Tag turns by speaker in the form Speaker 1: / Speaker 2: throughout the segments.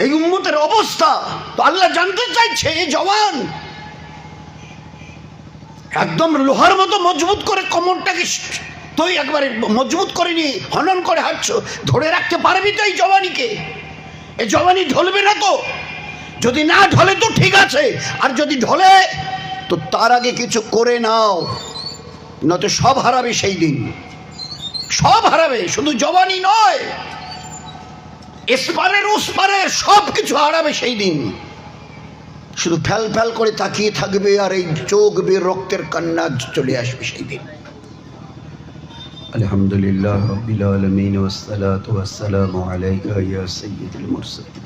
Speaker 1: এই উম্মতের অবস্থা তো আল্লাহ জানতে চাইছে। এই জওয়ান একদম লোহার মতো মজবুত করে কোমরটাকে তুই একবারে মজবুত করে নিয়ে হনন করে হাঁটছ, ধরে রাখতে পারবি তো এই জওয়ানিকে? এই জওয়ানি ঢলবে না তো? যদি না ঢলে তো ঠিক আছে, আর যদি ঢলে তো তার আগে কিছু করে নাও, নয়তো সব হারাবে সেই দিন, সব হারাবে। শুধু জওয়ানি নয়, এসপারের ওসপারের সব কিছু হারাবে সেই দিন। শুধু ফ্যাল ফ্যাল করে তাকিয়ে থাকবে, আর এই চোখ বেয়ে রক্তের কান্না চলে আসবে সেই দিন। আলহামদুলিল্লাহ রাব্বিল আলামিন ওয়াসসালাতু ওয়াসসালামু আলাইকা ইয়া সাইয়্যিদুল মুরসালিন।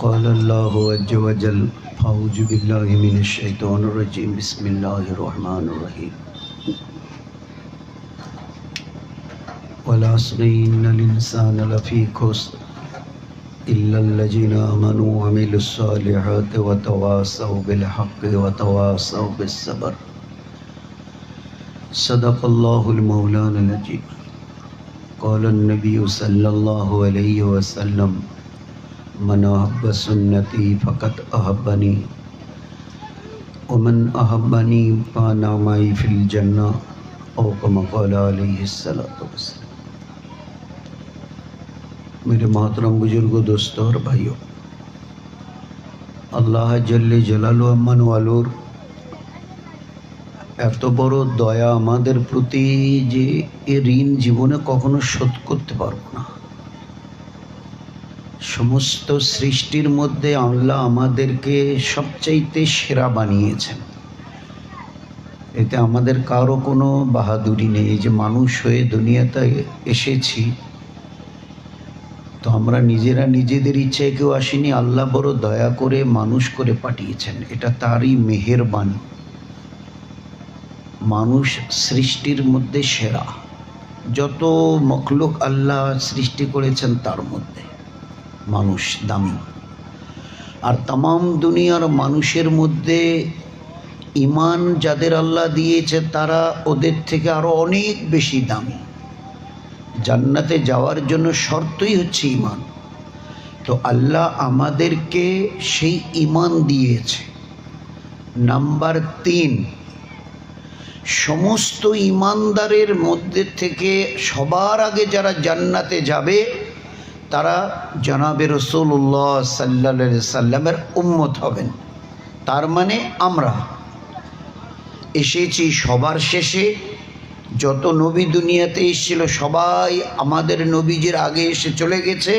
Speaker 1: قال الله عز وجل أعوذ بالله من الشيطان الرجيم بسم الله الرحمن الرحيم والعصر إن الإنسان لفي خسر إلا الذين آمنوا وعملوا الصالحات وتواصوا بالحق وتواصوا بالصبر صدق الله المولانا العظيم قال النبي صلى الله عليه وسلم من أحب سنتي فقد أحبني ومن أحبني كان معي في الجنة أو كما قال عليه الصلاة والسلام। मेरे मोहतरम बुजुर्ग दोस्तों और भाइयों, আল্লাহ জল্লে জালালু আম্মান ওয়ালুর এত বড় দয়া আমাদের প্রতি যে এ ঋণ জীবনে কখনো শোধ করতে পারবো না। সমস্ত সৃষ্টির মধ্যে আল্লাহ আমাদেরকে সবচাইতে সেরা বানিয়েছেন। এতে আমাদের কারো কোনো বাহাদুরি নেই। যে মানুষ হয়ে দুনিয়াতে এসেছি, তো আমরা নিজেরা নিজেদের ইচ্ছায় কেউ আসিনি, আল্লাহ বড় দয়া করে মানুষ করে পাঠিয়েছেন। এটা তারই মেহেরবানি। মানুষ সৃষ্টির মধ্যে সেরা, যত মখলুক আল্লাহ সৃষ্টি করেছেন তার মধ্যে মানুষ দামি। আর তামাম দুনিয়ার মানুষের মধ্যে ঈমান যাদের আল্লাহ দিয়েছে তারা ওদের থেকে আরো অনেক বেশি দামি। জান্নাতে যাওয়ার জন্য শর্তই হচ্ছে ঈমান। তো আল্লাহ আমাদেরকে সেই ঈমান দিয়েছে। নাম্বার 3, সমস্ত ঈমানদারের মধ্যে থেকে সবার আগে যারা জান্নাতে যাবে তারা জনাবে রাসূলুল্লাহ সাল্লাল্লাহু আলাইহি সাল্লামের উম্মত হবেন। তার মানে আমরা এসেছি সবার শেষে। যত নবী দুনিয়াতে এসেছিল সবাই আমাদের নবীজির আগে এসে চলে গেছে।